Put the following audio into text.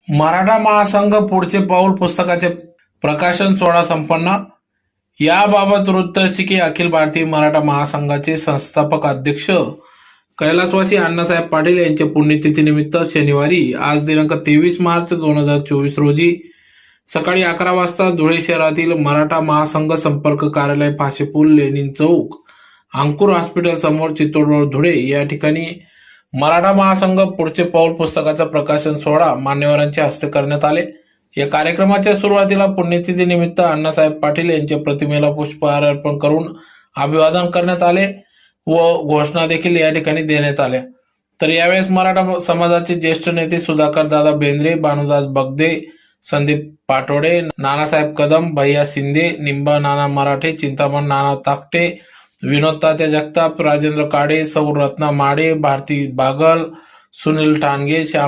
मराठा महासंघ पुढचे पाऊल पुस्तकाचे प्रकाशन सोहळा संपन्न. याबाबत वृत्त असे की अखिल भारतीय मराठा महासंघाचे संस्थापक अध्यक्ष कैलासवासी अण्णासाहेब पाटील यांच्या पुण्यतिथीनिमित्त शनिवारी आज दिनांक 23 मार्च 2024 रोजी सकाळी 11 वाजता धुळे शहरातील मराठा महासंघ संपर्क कार्यालय फाशीपूल लेनिन चौक अंकुर हॉस्पिटल समोर चित्तोड रोड धुळे या ठिकाणी मराठा महासंघ पुढचे पाऊल पुस्तकाचा प्रकाशन सोहळा मान्यवरांच्या हस्ते करण्यात आले. या कार्यक्रमाच्या सुरुवातीला पुण्यतिथी निमित्त अण्णासाहेब पाटील यांच्या प्रतिमेला पुष्पहार अर्पण करून अभिवादन करण्यात आले व घोषणा देखील या ठिकाणी देण्यात आल्या. तर यावेळेस मराठा समाजाचे ज्येष्ठ नेते सुधाकर दादा बेंद्रे, भानुदास बगदे, संदीप पाटोडे, नानासाहेब कदम, भैया शिंदे, निंबा नाना मराठे, चिंतामण नाना ताकटे, विनोद तात्या जगताप, राजेंद्र काडे, सौ रत्ना माडे, भारती बागल, सुनील ठाणगे, श्याम